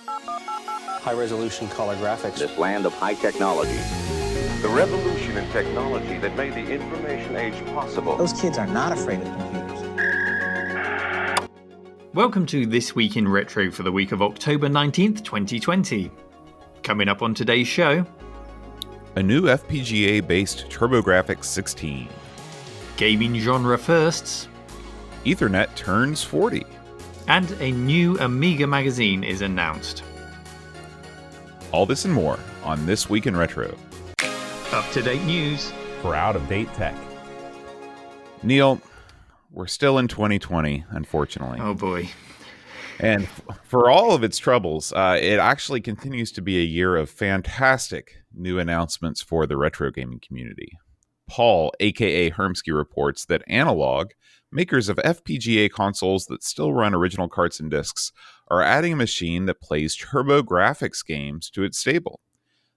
High-resolution color graphics. This land of high technology. The revolution in technology that made the information age possible. Those kids are not afraid of computers. Welcome to This Week in Retro for the week of October 19th, 2020. Coming up on today's show, a new FPGA-based TurboGrafx 16. gaming genre firsts, Ethernet turns 40. and a new Amiga magazine is announced. All this and more on This Week in Retro. Up-to-date news for out-of-date tech. Neil, we're still in 2020, unfortunately. Oh boy. And for all of its troubles, it actually continues to be a year of fantastic new announcements for the retro gaming community. Paul, aka Hermsky, reports that Analogue, makers of FPGA consoles that still run original carts and discs, are adding a machine that plays TurboGrafx games to its stable.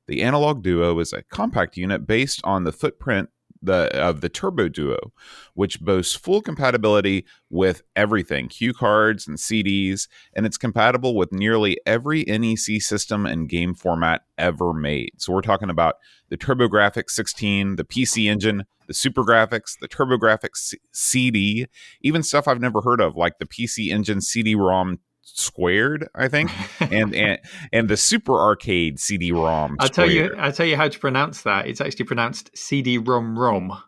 The Analogue Duo is a compact unit based on the footprint of the Turbo Duo, which boasts full compatibility with everything, cue cards and CDs, and it's compatible with nearly every NEC system and game format ever made. So we're talking about the TurboGrafx 16, the PC Engine, the SuperGrafx, the TurboGrafx CD, even stuff I've never heard of, like the PC Engine CD-ROM squared, I think, and the Super Arcade CD-ROM. I'll tell you how to pronounce that. It's actually pronounced CD-ROM.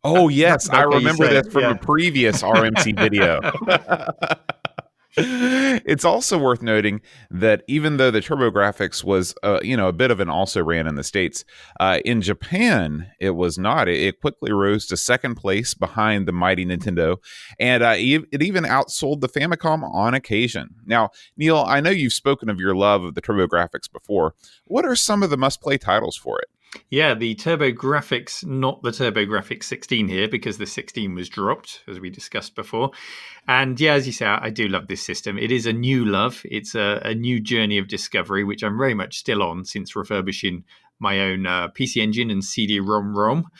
Oh yes, I remember this from a previous RMC video. It's also worth noting that even though the TurboGrafx was, a bit of an also-ran in the States, in Japan it was not. It quickly rose to second place behind the mighty Nintendo, and it even outsold the Famicom on occasion. Now, Neil, I know you've spoken of your love of the TurboGrafx before. What are some of the must-play titles for it? Yeah, the TurboGrafx, not the TurboGrafx 16 here, because the 16 was dropped, as we discussed before. And yeah, as you say, I do love this system. It is a new love. It's a new journey of discovery, which I'm very much still on since refurbishing my own PC Engine and CD-ROM.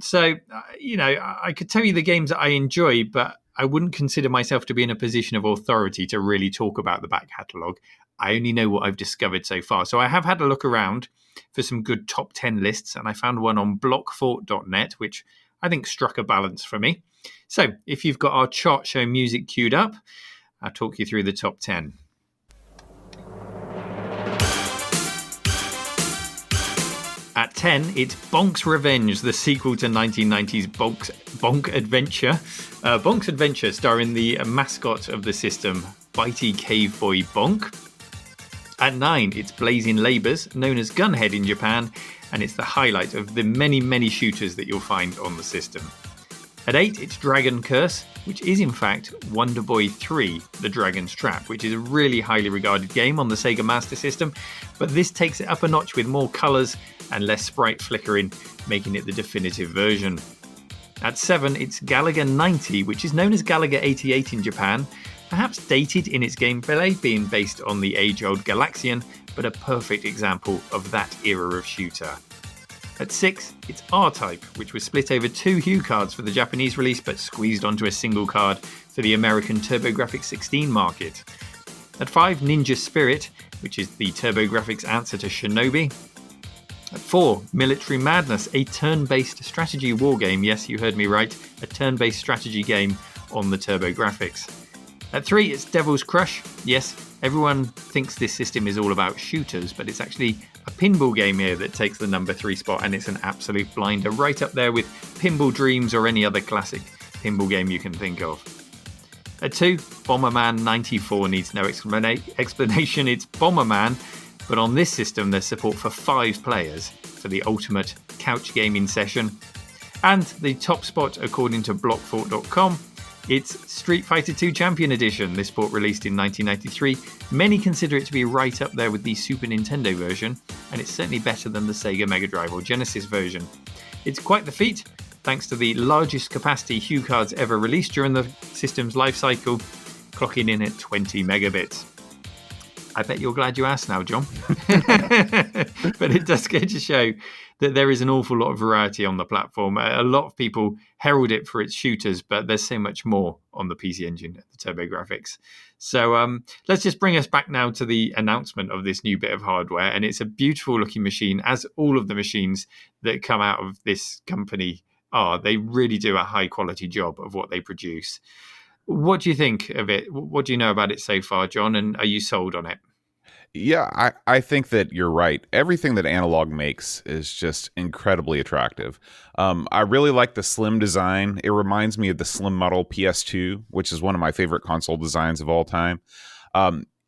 So, I could tell you the games that I enjoy, but I wouldn't consider myself to be in a position of authority to really talk about the back catalogue. I only know what I've discovered so far. So I have had a look around for some good top 10 lists, and I found one on blockfort.net, which I think struck a balance for me. So if you've got our chart show music queued up, I'll talk you through the top 10. At 10, it's Bonk's Revenge, the sequel to 1990's Bonk Adventure. Bonk's Adventure, starring the mascot of the system, Bitey Cave Boy Bonk. At 9, it's Blazing Labours, known as Gunhead in Japan, and it's the highlight of the many, many shooters that you'll find on the system. At 8, it's Dragon Curse, which is in fact Wonder Boy 3, The Dragon's Trap, which is a really highly regarded game on the Sega Master System, but this takes it up a notch with more colours and less sprite flickering, making it the definitive version. At 7, it's Galaga 90, which is known as Galaga 88 in Japan, perhaps dated in its gameplay, being based on the age-old Galaxian, but a perfect example of that era of shooter. At 6, it's R-Type, which was split over 2 hue cards for the Japanese release, but squeezed onto a single card for the American TurboGrafx 16 market. At 5, Ninja Spirit, which is the TurboGrafx answer to Shinobi. At 4, Military Madness, a turn-based strategy wargame. Yes, you heard me right, a turn-based strategy game on the TurboGrafx. At 3, it's Devil's Crush. Yes, everyone thinks this system is all about shooters, but it's actually a pinball game here that takes the number 3 spot, and it's an absolute blinder, right up there with Pinball Dreams or any other classic pinball game you can think of. At 2, Bomberman 94 needs no explanation. It's Bomberman, but on this system there's support for 5 players for the ultimate couch gaming session. And the top spot, according to blockfort.com, it's Street Fighter II Champion Edition. This port released in 1993. Many consider it to be right up there with the Super Nintendo version, and it's certainly better than the Sega Mega Drive or Genesis version. It's quite the feat, thanks to the largest capacity hue cards ever released during the system's life cycle, clocking in at 20 megabits. I bet you're glad you asked now, John. But it does go to show that there is an awful lot of variety on the platform. A lot of people herald it for its shooters, but there's so much more on the PC Engine, the TurboGrafx. So let's just bring us back now to the announcement of this new bit of hardware. And it's a beautiful looking machine, as all of the machines that come out of this company are. They really do a high quality job of what they produce. What do you think of it? What do you know about it so far, John? And are you sold on it? Yeah, I think that you're right. Everything that Analogue makes is just incredibly attractive. I really like the slim design. It reminds me of the slim model PS2, which is one of my favorite console designs of all time.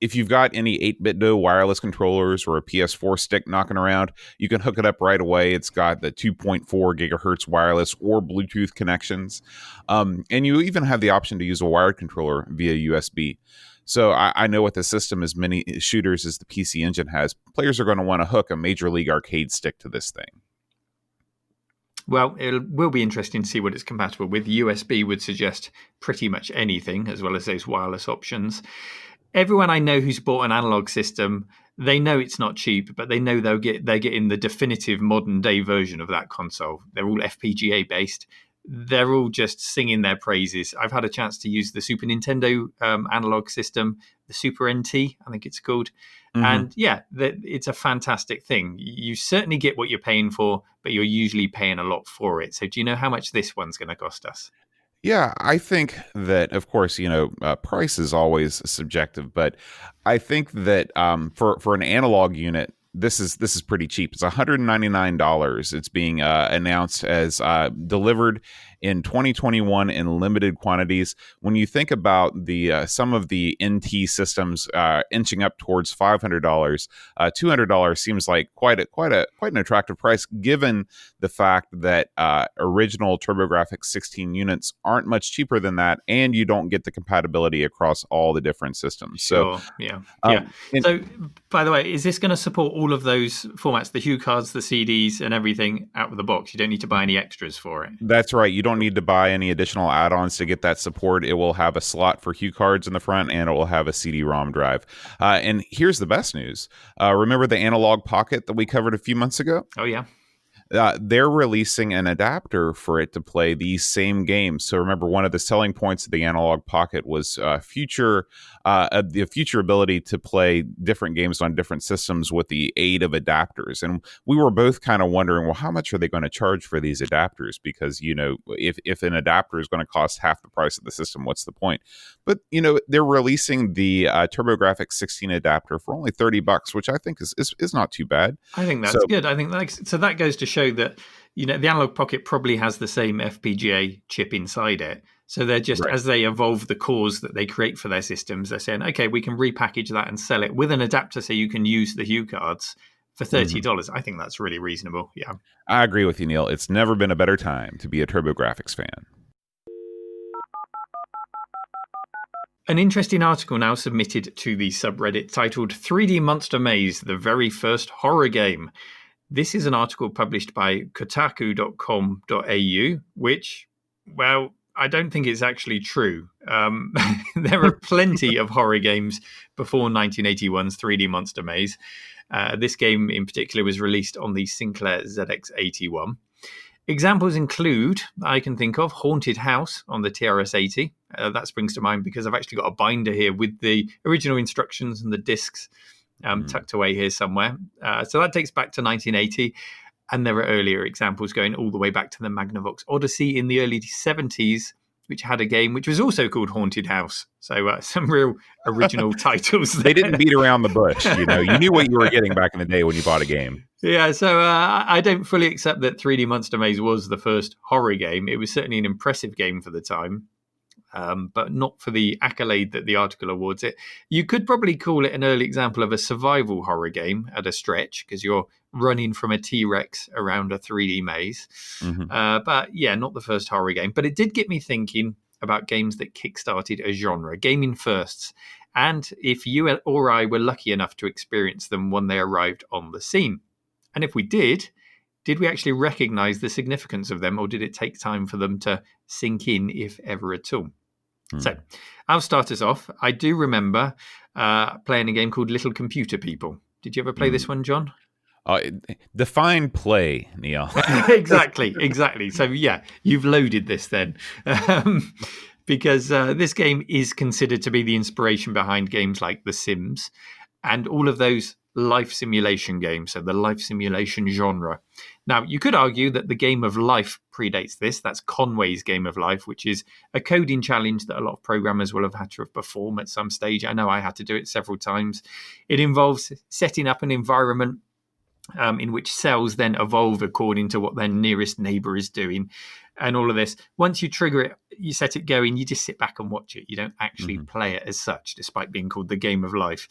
If you've got any 8BitDo wireless controllers or a PS4 stick knocking around, you can hook it up right away. It's got the 2.4 gigahertz wireless or Bluetooth connections. And you even have the option to use a wired controller via USB. So I know with a system as many shooters as the PC Engine has, players are going to want to hook a Major League Arcade stick to this thing. Well, it will be interesting to see what it's compatible with. USB would suggest pretty much anything, as well as those wireless options. Everyone I know who's bought an analog system, they know it's not cheap, but they know they're getting the definitive modern day version of that console. They're all FPGA based. They're all just singing their praises. I've had a chance to use the Super Nintendo analog system, the Super NT, I think it's called. Mm-hmm. And yeah, it's a fantastic thing. You certainly get what you're paying for, but you're usually paying a lot for it. So do you know how much this one's going to cost us? Yeah, I think that, of course, price is always subjective, but I think that for an analog unit, this is pretty cheap. It's $199. It's being announced as delivered in 2021 in limited quantities. When you think about the some of the NT systems inching up towards $500, $200 seems like quite an attractive price, given the fact that original TurboGrafx 16 units aren't much cheaper than that, and you don't get the compatibility across all the different systems. Sure. So yeah. So, by the way, is this going to support all of those formats, the Hue cards, the CDs, and everything out of the box? You don't need to buy any extras for it. That's right. You don't need to buy any additional add-ons to get that support. It will have a slot for Hue cards in the front, and it will have a CD-ROM drive. And here's the best news. Remember the Analog Pocket that we covered a few months ago? Oh, yeah. They're releasing an adapter for it to play these same games. So remember, one of the selling points of the Analog Pocket was the future ability to play different games on different systems with the aid of adapters. And we were both kind of wondering, well, how much are they going to charge for these adapters? Because, if an adapter is going to cost half the price of the system, what's the point? But, they're releasing the TurboGrafx 16 adapter for only $30, which I think is not too bad. I think that's good. I think that goes to show that the Analog Pocket probably has the same FPGA chip inside it. So they're just, as they evolve the cores that they create for their systems, they're saying, okay, we can repackage that and sell it with an adapter so you can use the Hue cards for $30. Mm-hmm. I think that's really reasonable. Yeah, I agree with you, Neil. It's never been a better time to be a TurboGrafx fan. An interesting article now submitted to the subreddit titled 3D Monster Maze, the very first horror game. This is an article published by kotaku.com.au, which, well, I don't think it's actually true. There are plenty of horror games before 1981's 3D Monster Maze. This game in particular was released on the Sinclair ZX81. Examples include, I can think of, Haunted House on the TRS-80. That springs to mind because I've actually got a binder here with the original instructions and the discs tucked away here somewhere. So that takes back to 1980. And there are earlier examples going all the way back to the Magnavox Odyssey in the early 70s, which had a game which was also called Haunted House. So some real original titles there. They didn't beat around the bush. You knew what you were getting back in the day when you bought a game. Yeah, so I don't fully accept that 3D Monster Maze was the first horror game. It was certainly an impressive game for the time, but not for the accolade that the article awards it. You could probably call it an early example of a survival horror game at a stretch, because you're running from a T-Rex around a 3D maze. Mm-hmm. But yeah, not the first horror game. But it did get me thinking about games that kickstarted a genre, gaming firsts, and if you or I were lucky enough to experience them when they arrived on the scene. And if we did we actually recognize the significance of them, or did it take time for them to sink in, if ever at all? So I'll start us off. I do remember playing a game called Little Computer People. Did you ever play this one, John? Define play, Neil. Exactly. So yeah, you've loaded this then. Because this game is considered to be the inspiration behind games like The Sims and all of those life simulation games, so the life simulation genre. Now, you could argue that the Game of Life predates this. That's Conway's Game of Life, which is a coding challenge that a lot of programmers will have had to perform at some stage. I know I had to do it several times. It involves setting up an environment in which cells then evolve according to what their nearest neighbor is doing. And all of this, once you trigger it, you set it going, you just sit back and watch it. You don't actually play it as such, despite being called the Game of Life.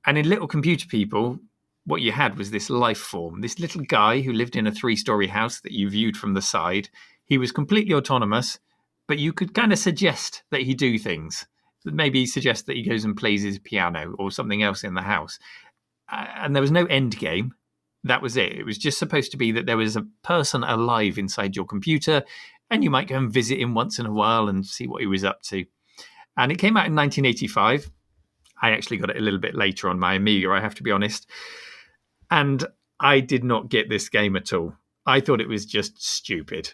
And in Little Computer People, what you had was this life form, this little guy who lived in a 3-story house that you viewed from the side. He was completely autonomous, but you could kind of suggest that he do things. Maybe suggest that he goes and plays his piano or something else in the house. And there was no end game. That was it. It was just supposed to be that there was a person alive inside your computer, and you might go and visit him once in a while and see what he was up to. And it came out in 1985. I actually got it a little bit later on my Amiga, I have to be honest. And I did not get this game at all. I thought it was just stupid.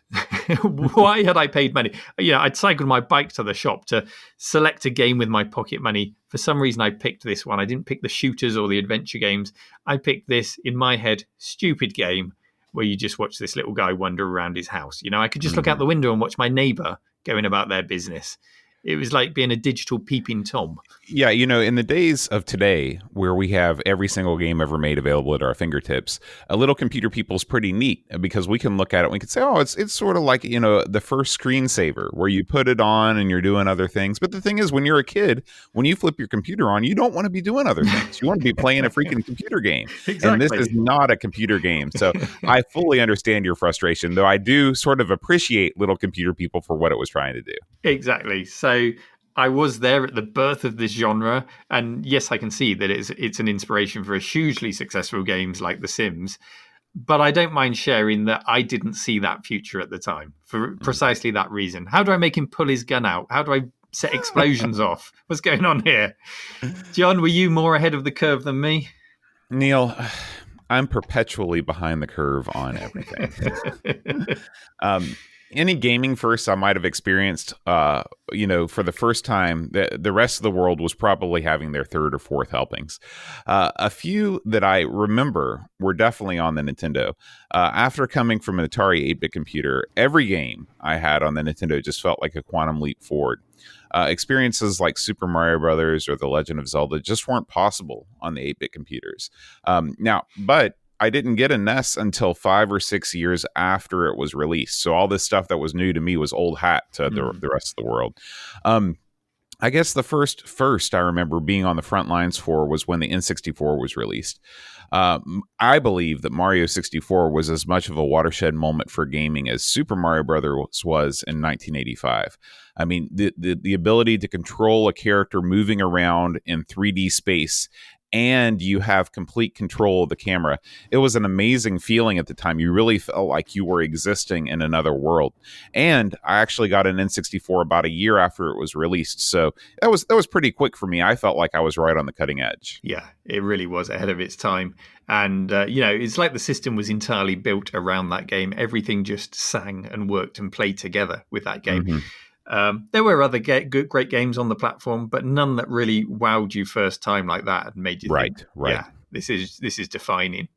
Why had I paid money? I'd cycled my bike to the shop to select a game with my pocket money. For some reason, I picked this one. I didn't pick the shooters or the adventure games. I picked this, in my head, stupid game where you just watch this little guy wander around his house. I could just look out the window and watch my neighbor going about their business. It was like being a digital peeping Tom. Yeah, in the days of today, where we have every single game ever made available at our fingertips, a Little Computer People's pretty neat because we can look at it and we can say, oh, it's sort of like, the first screensaver where you put it on and you're doing other things. But the thing is, when you're a kid, when you flip your computer on, you don't want to be doing other things. You want to be playing a freaking computer game. Exactly. And this is not a computer game. So I fully understand your frustration, though I do sort of appreciate Little Computer People for what it was trying to do. Exactly. So I was there at the birth of this genre, and yes, I can see that it's an inspiration for hugely successful games like The Sims, but I don't mind sharing that I didn't see that future at the time for precisely that reason. How do I make him pull his gun out? How do I set explosions off? What's going on here? John, were you more ahead of the curve than me? Neil, I'm perpetually behind the curve on everything. Any gaming first I might have experienced, for the first time, the rest of the world was probably having their third or fourth helpings. A few that I remember were definitely on the Nintendo. After coming from an Atari 8-bit computer, every game I had on the Nintendo just felt like a quantum leap forward. Experiences like Super Mario Brothers or The Legend of Zelda just weren't possible on the 8-bit computers. But I didn't get a NES until 5 or 6 years after it was released. So all this stuff that was new to me was old hat to the rest of the world. I guess the first I remember being on the front lines for was when the N64 was released. I believe that Mario 64 was as much of a watershed moment for gaming as Super Mario Brothers was in 1985. I mean, the ability to control a character moving around in 3D space, and you have complete control of the camera. It was an amazing feeling at the time. You really felt like you were existing in another world. And I actually got an N64 about a year after it was released. So that was pretty quick for me. I felt like I was right on the cutting edge. Yeah, it really was ahead of its time. And, it's like the system was entirely built around that game. Everything just sang and worked and played together with that game. Mm-hmm. There were other great games on the platform, but none that really wowed you first time like that and made you think, yeah, this is defining.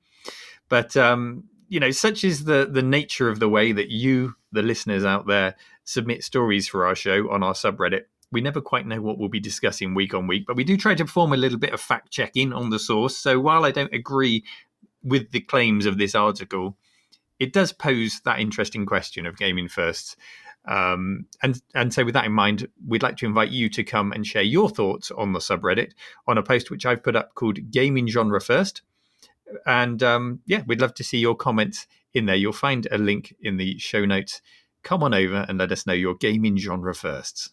But such is the nature of the way that you, the listeners out there, submit stories for our show on our subreddit. We never quite know what we'll be discussing week on week, but we do try to perform a little bit of fact checking on the source. So while I don't agree with the claims of this article, it does pose that interesting question of gaming first. And so with that in mind, we'd like to invite you to come and share your thoughts on the subreddit on a post which I've put up called Gaming Genre First. And we'd love to see your comments in there. You'll find a link in the show notes. Come on over and let us know your gaming genre firsts.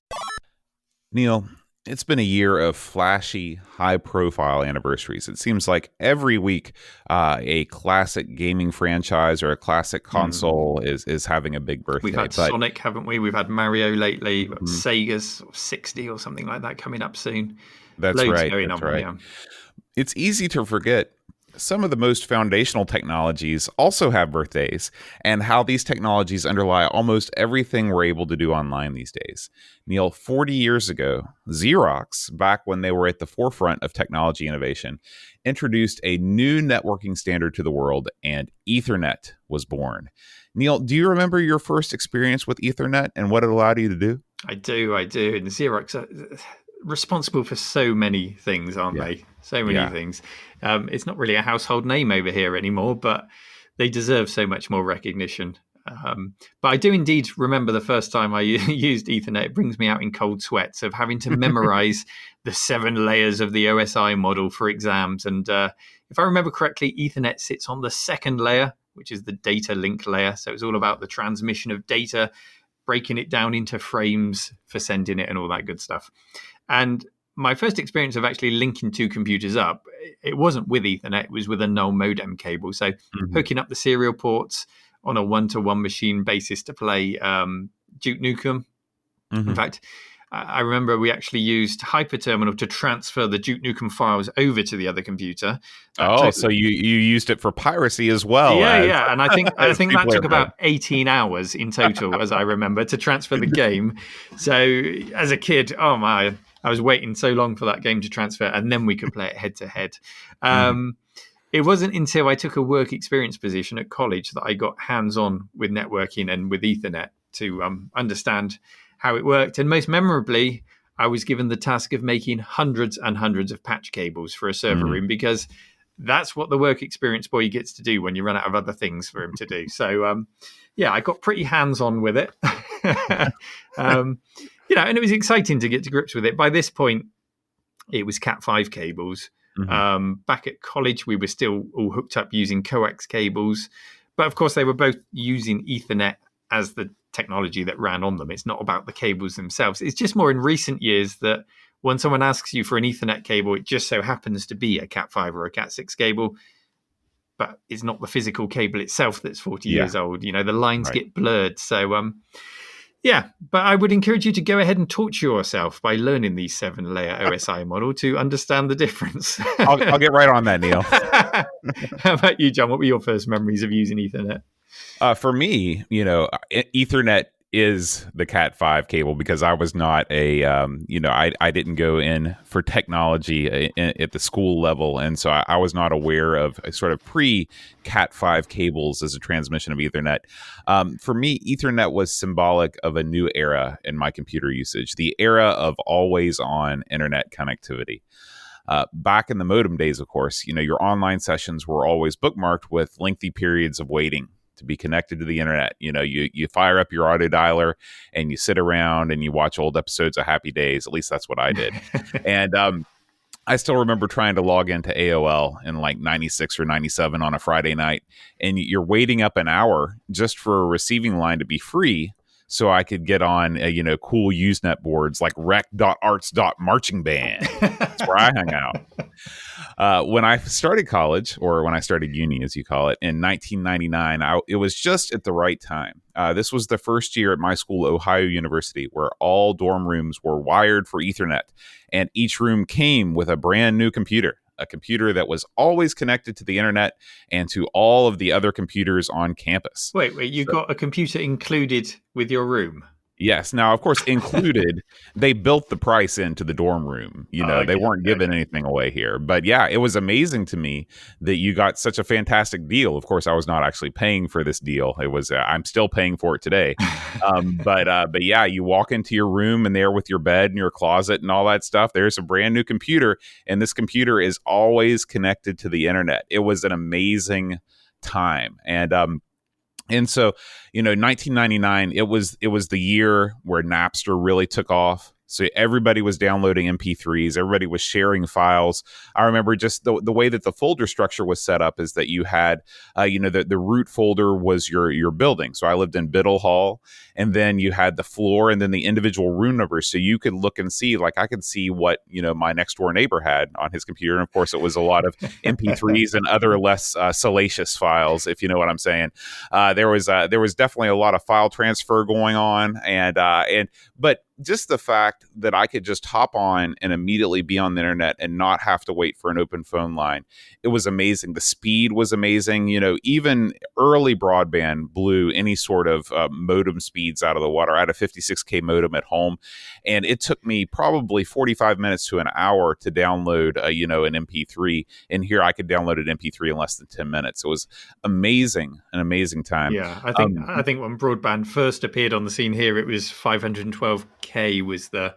Neil, It's been a year of flashy, high-profile anniversaries. It seems like every week a classic gaming franchise or a classic console is having a big birthday. We've had But Sonic, haven't we? We've had Mario lately. We've got Mhm. Sega's 60 or something like that coming up soon. That's Loads right. going That's on, right. yeah. It's easy to forget some of the most foundational technologies also have birthdays, and how these technologies underlie almost everything we're able to do online these days. Neil, 40 years ago, Xerox, back when they were at the forefront of technology innovation, introduced a new networking standard to the world, and Ethernet was born. Neil, do you remember your first experience with Ethernet and what it allowed you to do? I do. And Xerox are responsible for so many things, aren't Yeah. they? So many Yeah. things. It's not really a household name over here anymore, but they deserve so much more recognition. But I do indeed remember the first time I used Ethernet. It brings me out in cold sweats of having to memorize the 7 layers of the OSI model for exams. And if I remember correctly, Ethernet sits on the second layer, which is the data link layer. So it's all about the transmission of data, breaking it down into frames for sending it and all that good stuff. And my first experience of actually linking 2 computers up, it wasn't with Ethernet, it was with a null modem cable. So Mhm. hooking up the serial ports on a one-to-one machine basis to play Duke Nukem. In Mhm. fact, I remember we actually used Hyperterminal to transfer the Duke Nukem files over to the other computer. That Oh, took, so you used it for piracy as well yeah, as yeah, and I think as that people took have done. about 18 hours in total, as I remember, to transfer the game. So as a kid, oh my, I was waiting so long for that game to transfer, and then we could play it head to head. Mhm. It wasn't until I took a work experience position at college that I got hands on with networking and with Ethernet to understand how it worked. And most memorably, I was given the task of making hundreds and hundreds of patch cables for a server Mm. room, because that's what the work experience boy gets to do when you run out of other things for him to do. So, yeah, I got pretty hands on with it. And it was exciting to get to grips with it. By this point, it was Cat5 cables. Mhm. Back at college, we were still all hooked up using coax cables. But of course, they were both using Ethernet as the technology that ran on them. It's not about the cables themselves. It's just more in recent years that when someone asks you for an Ethernet cable, it just so happens to be a Cat5 or a Cat6 cable, but it's not the physical cable itself that's 40 Yeah, years old. The lines right. get blurred. So, yeah, but I would encourage you to go ahead and torture yourself by learning the 7-layer OSI model to understand the difference. I'll get right on that, Neil. How about you, John? What were your first memories of using Ethernet? For me, Ethernet is the Cat5 cable because I was not I didn't go in for technology at the school level. And so I was not aware of a sort of pre-Cat5 cables as a transmission of Ethernet. For me, Ethernet was symbolic of a new era in my computer usage, the era of always on internet connectivity. Back in the modem days, of course, your online sessions were always bookmarked with lengthy periods of waiting to be connected to the internet. You fire up your auto dialer and you sit around and you watch old episodes of Happy Days. At least that's what I did. And I still remember trying to log into AOL in like 96 or 97 on a Friday night, and you're waiting up an hour just for a receiving line to be free so I could get on, cool Usenet boards like rec.arts.marchingband. That's where I hung out. When I started college, or when I started uni, as you call it, in 1999, it was just at the right time. This was the first year at my school, Ohio University, where all dorm rooms were wired for Ethernet, and each room came with a brand new computer, a computer that was always connected to the internet and to all of the other computers on campus. Wait, you got a computer included with your room? Yes. Now, of course, included, they built the price into the dorm room. They Okay, weren't giving anything away here. But yeah, it was amazing to me that you got such a fantastic deal. Of course, I was not actually paying for this deal. It was I'm still paying for it today. But yeah, you walk into your room and there with your bed and your closet and all that stuff, there's a brand new computer, and this computer is always connected to the internet. It was an amazing time. And so, 1999, it was the year where Napster really took off. So everybody was downloading MP3s. Everybody was sharing files. I remember just the way that the folder structure was set up is that you had, the root folder was your building. So I lived in Biddle Hall, and then you had the floor and then the individual room numbers. So you could look and see, like I could see what, my next door neighbor had on his computer. And of course, it was a lot of MP3s and other less salacious files, if you know what I'm saying. There was definitely a lot of file transfer going on, but just the fact that I could just hop on and immediately be on the internet and not have to wait for an open phone line, it was amazing. The speed was amazing. Even early broadband blew any sort of modem speeds out of the water. I had a 56K modem at home, and it took me probably 45 minutes to an hour to download, an MP3. And here I could download an MP3 in less than 10 minutes. It was an amazing time. Yeah, I think when broadband first appeared on the scene here, it was 512K was the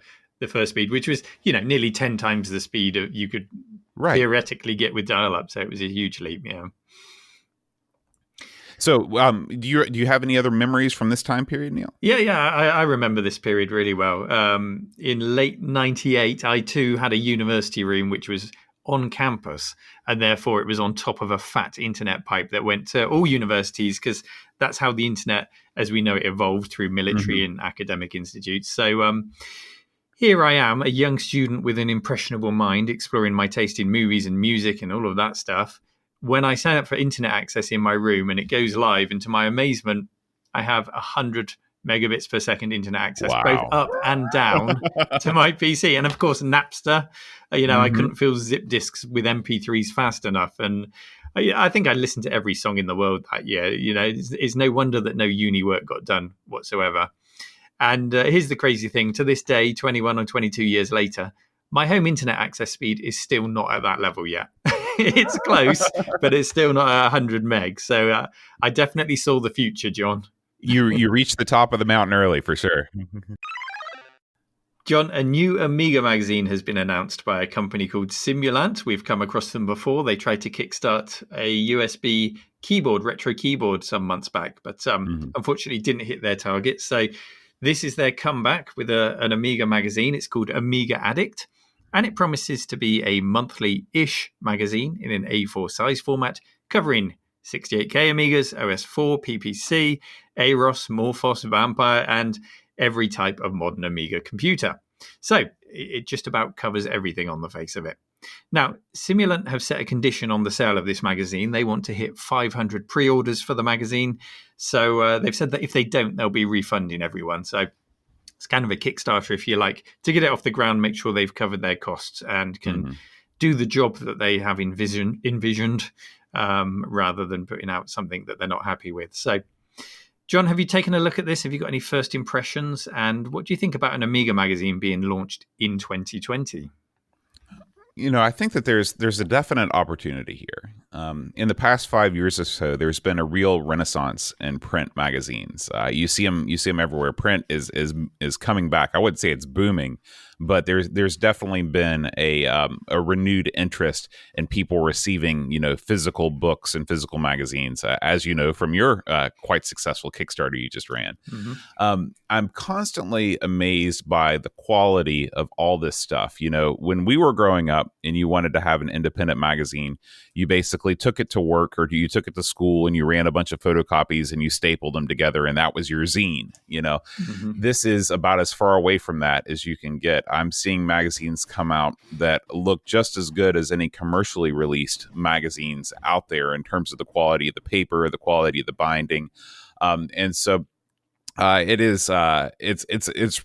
first speed, which was nearly 10 times the speed you could theoretically get with dial-up. So it was a huge leap. Yeah. So, do you have any other memories from this time period, Neil? Yeah, I remember this period really well. In late '98, I too had a university room which was on campus, and therefore it was on top of a fat internet pipe that went to all universities, because that's how the internet, as we know it, evolved through military and academic institutes. So here I am, a young student with an impressionable mind, exploring my taste in movies and music and all of that stuff, when I sign up for internet access in my room and it goes live, and to my amazement, I have 100 megabits per second internet access, both up and down to my PC. And of course, Napster, I couldn't fill zip disks with MP3s fast enough. And I think I listened to every song in the world that year. It's no wonder that no uni work got done whatsoever. And here's the crazy thing. To this day, 21 or 22 years later, my home internet access speed is still not at that level yet. It's close, but it's still not 100 meg. So I definitely saw the future, John. You reached the top of the mountain early, for sure. John, a new Amiga magazine has been announced by a company called Simulant. We've come across them before. They tried to kickstart a USB keyboard, retro keyboard, some months back, but unfortunately didn't hit their target. So this is their comeback with an Amiga magazine. It's called Amiga Addict, and it promises to be a monthly-ish magazine in an A4 size format, covering 68K Amigas, OS4, PPC, AROS, Morphos, Vampire, and every type of modern Amiga computer. So it just about covers everything on the face of it. Now, Simulant have set a condition on the sale of this magazine. They want to hit 500 pre-orders for the magazine. So they've said that if they don't, they'll be refunding everyone. So it's kind of a Kickstarter, if you like, to get it off the ground, make sure they've covered their costs and can do the job that they have envisioned, rather than putting out something that they're not happy with. So, John, have you taken a look at this? Have you got any first impressions? And what do you think about an Amiga magazine being launched in 2020? I think that there's a definite opportunity here. In the past 5 years or so, there's been a real renaissance in print magazines. You see them everywhere. Print is coming back. I wouldn't say it's booming, but there's definitely been a renewed interest in people receiving physical books and physical magazines, as you know from your quite successful Kickstarter you just ran. I'm constantly amazed by the quality of all this stuff. When we were growing up and you wanted to have an independent magazine, you basically took it to work or you took it to school and you ran a bunch of photocopies and you stapled them together, and that was your zine. This is about as far away from that as you can get. I'm seeing magazines come out that look just as good as any commercially released magazines out there in terms of the quality of the paper, the quality of the binding. And so it's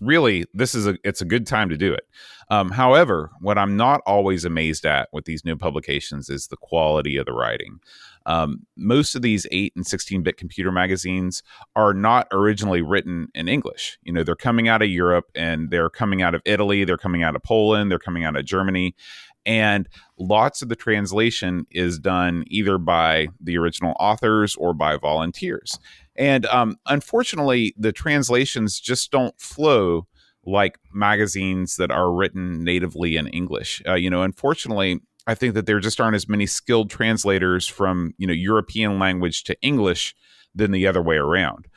really, it's a good time to do it. However, what I'm not always amazed at with these new publications is the quality of the writing. Most of these 8 and 16-bit computer magazines are not originally written in English. They're coming out of Europe, and they're coming out of Italy, they're coming out of Poland, they're coming out of Germany. And lots of the translation is done either by the original authors or by volunteers. And unfortunately, the translations just don't flow like magazines that are written natively in English. Unfortunately, I think that there just aren't as many skilled translators from European language to English than the other way around.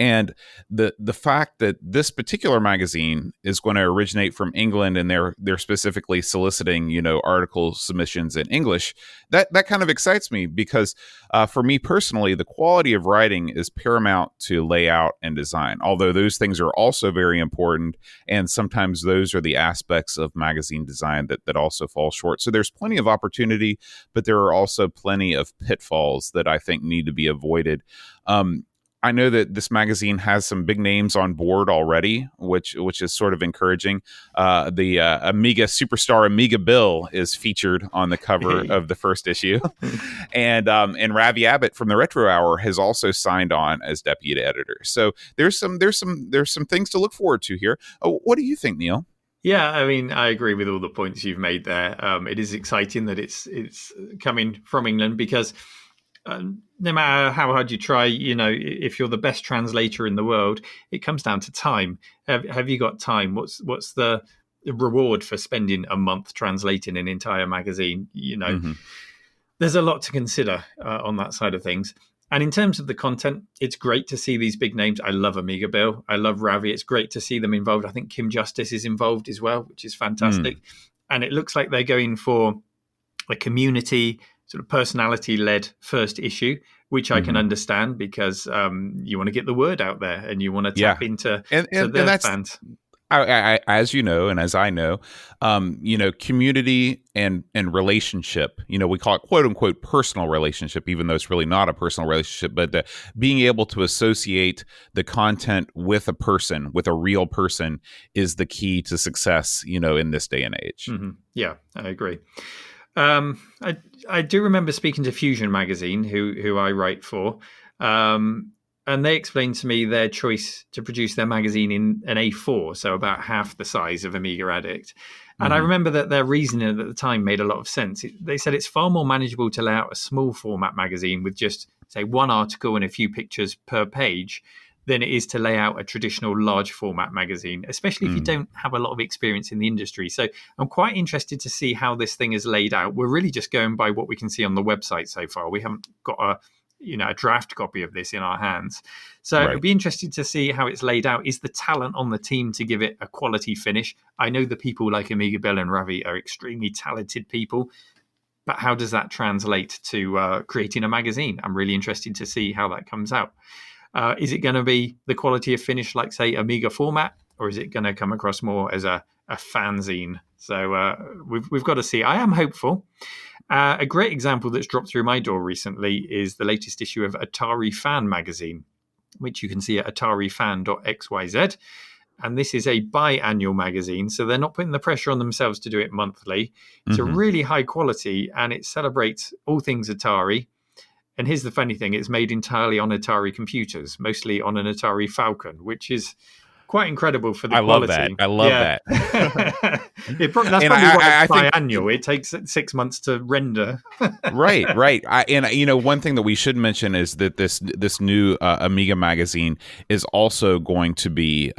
And the fact that this particular magazine is going to originate from England, and they're specifically soliciting, article submissions in English, that kind of excites me, because for me personally, the quality of writing is paramount to layout and design. Although those things are also very important, and sometimes those are the aspects of magazine design that also fall short. So there's plenty of opportunity, but there are also plenty of pitfalls that I think need to be avoided. I know that this magazine has some big names on board already, which is sort of encouraging. The Amiga superstar Amiga Bill is featured on the cover of the first issue, and Ravi Abbott from the Retro Hour has also signed on as deputy editor. So there's some things to look forward to here. What do you think, Neil? Yeah, I mean, I agree with all the points you've made there. It is exciting that it's coming from England, because no matter how hard you try, if you're the best translator in the world, it comes down to time. Have you got time? What's the reward for spending a month translating an entire magazine? There's a lot to consider on that side of things. And in terms of the content, it's great to see these big names. I love Amiga Bill. I love Ravi. It's great to see them involved. I think Kim Justice is involved as well, which is fantastic. And it looks like they're going for a community sort of personality-led first issue, which I can understand, because you want to get the word out there and you want to tap into their fans. I, as you know, and as I know, community and relationship, we call it quote unquote personal relationship, even though it's really not a personal relationship, but being able to associate the content with a person, with a real person, is the key to success, in this day and age. Yeah, I agree. I do remember speaking to Fusion Magazine, who I write for, and they explained to me their choice to produce their magazine in an A4, so about half the size of Amiga Addict. And I remember that their reasoning at the time made a lot of sense. They said it's far more manageable to lay out a small format magazine with just, say, one article and a few pictures per page than it is to lay out a traditional large format magazine, especially if you don't have a lot of experience in the industry. So I'm quite interested to see how this thing is laid out. We're really just going by what we can see on the website so far. We haven't got a draft copy of this in our hands. So It'd be interesting to see how it's laid out. Is the talent on the team to give it a quality finish? I know the people like Amiga Bill and Ravi are extremely talented people, but how does that translate to creating a magazine? I'm really interested to see how that comes out. Is it going to be the quality of finish like, say, Amiga format, or is it going to come across more as a fanzine? So we've got to see. I am hopeful. A great example that's dropped through my door recently is the latest issue of Atari Fan Magazine, which you can see at atarifan.xyz. And this is a biannual magazine, so they're not putting the pressure on themselves to do it monthly. It's a really high quality, and it celebrates all things Atari. And here's the funny thing, it's made entirely on Atari computers, mostly on an Atari Falcon, which is quite incredible for the quality. I love that. That's probably why it's biannual. It takes 6 months to render. Right. One thing that we should mention is that this new Amiga magazine is also going to be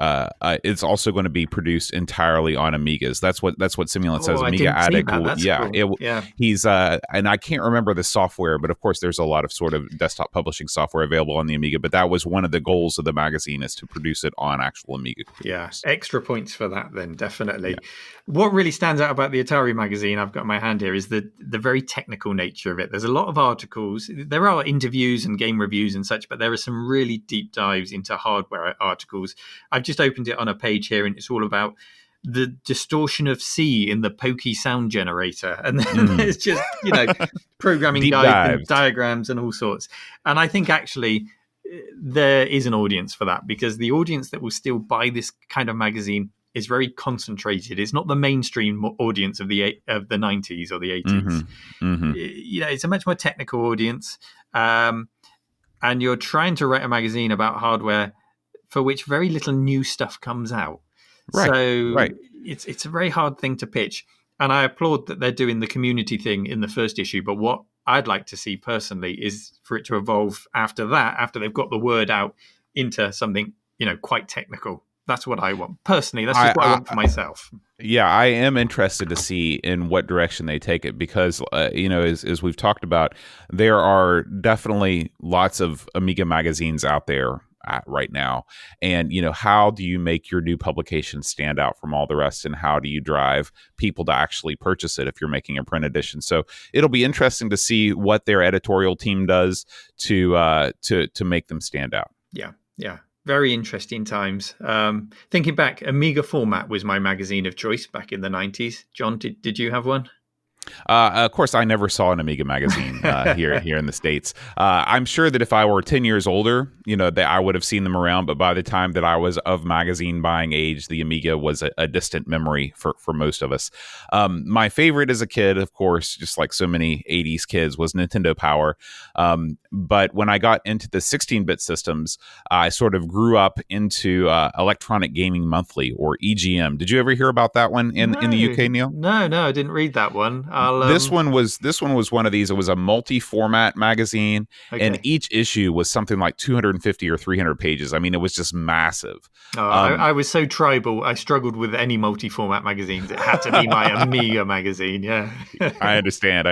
produced entirely on Amigas. That's what Simulant says. Amiga Addict. Cool. He's and I can't remember the software, but of course there's a lot of sort of desktop publishing software available on the Amiga. But that was one of the goals of the magazine, is to produce it on actual Amiga computers. Yeah, extra points for that then, definitely. What really stands out about the Atari magazine I've got in my hand here is the very technical nature of it. There's a lot of articles. There are interviews and game reviews and such, but there are some really deep dives into hardware articles. I've just opened it on a page here, and it's all about the distortion of C in the Pokey sound generator. And then there's just, programming guides and diagrams and all sorts. And I think actually there is an audience for that, because the audience that will still buy this kind of magazine is very concentrated. It's not the mainstream audience of the 90s or the 80s. It's a much more technical audience. And you're trying to write a magazine about hardware for which very little new stuff comes out. It's a very hard thing to pitch. And I applaud that they're doing the community thing in the first issue. But what I'd like to see personally is for it to evolve after that, after they've got the word out, into something, quite technical. That's what I want. Personally, that's just what I want for myself. Yeah, I am interested to see in what direction they take it, because, as we've talked about, there are definitely lots of Amiga magazines out there at right now. And, how do you make your new publication stand out from all the rest? And how do you drive people to actually purchase it if you're making a print edition? So it'll be interesting to see what their editorial team does to make them stand out. Yeah. Very interesting times. Thinking back, Amiga Format was my magazine of choice back in the 90s. John, did you have one? Of course, I never saw an Amiga magazine here in the States. I'm sure that if I were 10 years older, that I would have seen them around. But by the time that I was of magazine buying age, the Amiga was a distant memory for most of us. My favorite as a kid, of course, just like so many 80s kids, was Nintendo Power. But when I got into the 16-bit systems, I sort of grew up into Electronic Gaming Monthly, or EGM. Did you ever hear about that one in the UK, Neil? No, I didn't read that one. This one was one of these. It was a multi-format magazine, and each issue was something like 250 or 300 pages. I mean, it was just massive. I was so tribal. I struggled with any multi-format magazines. It had to be my Amiga magazine. Yeah, I understand.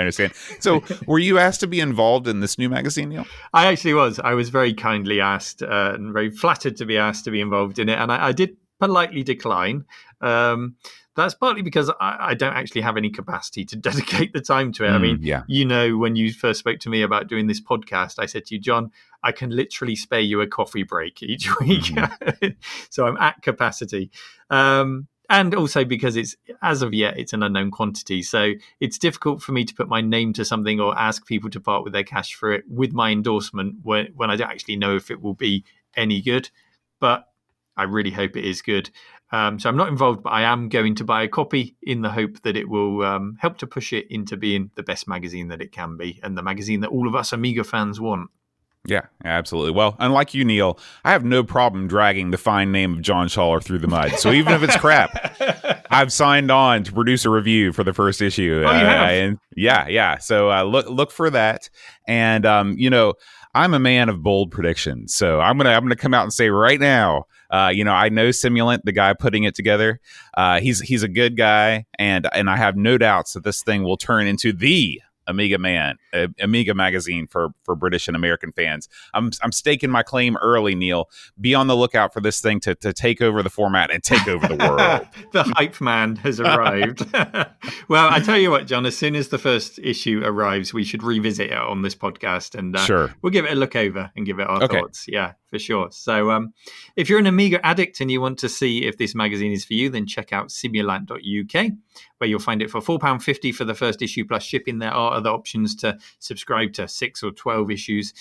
So, were you asked to be involved in this new magazine, Neil? I actually was. I was very kindly asked and very flattered to be asked to be involved in it, and I did politely decline. That's partly because I don't actually have any capacity to dedicate the time to it. I mean, when you first spoke to me about doing this podcast, I said to you, John, I can literally spare you a coffee break each week. So I'm at capacity. And also because as of yet, it's an unknown quantity. So it's difficult for me to put my name to something or ask people to part with their cash for it with my endorsement when I don't actually know if it will be any good. But I really hope it is good. So I'm not involved, but I am going to buy a copy in the hope that it will help to push it into being the best magazine that it can be and the magazine that all of us Amiga fans want. Yeah, absolutely. Well, unlike you, Neil, I have no problem dragging the fine name of John Shawler through the mud. So even if it's crap, I've signed on to produce a review for the first issue. Oh, you have? Yeah. So look for that. And I'm a man of bold predictions, so I'm gonna come out and say right now, I know Simulant, the guy putting it together. He's a good guy, and I have no doubts that this thing will turn into the Amiga magazine for British and American fans. I'm staking my claim early, Neil. Be on the lookout for this thing to take over the format and take over the world. The hype man has arrived. Well, I tell you what, John, as soon as the first issue arrives, we should revisit it on this podcast, and sure, we'll give it a look over and give it our thoughts. Yeah, for sure. So if you're an Amiga addict and you want to see if this magazine is for you, then check out simulant.uk, where you'll find it for £4.50 for the first issue plus shipping. There are other options to subscribe to 6 or 12 issues.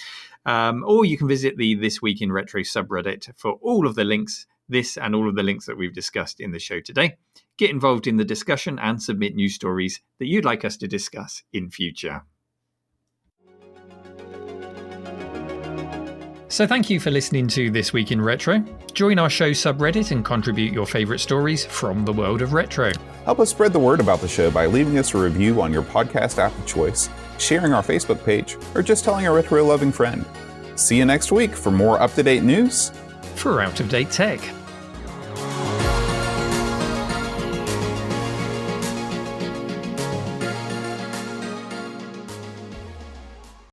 Or you can visit the This Week in Retro subreddit for all of the links, this and all of the links that we've discussed in the show today. Get involved in the discussion and submit news stories that you'd like us to discuss in future. So thank you for listening to This Week in Retro. Join our show subreddit and contribute your favourite stories from the world of retro. Help us spread the word about the show by leaving us a review on your podcast app of choice, sharing our Facebook page, or just telling a retro-loving friend. See you next week for more up-to-date news for out-of-date tech.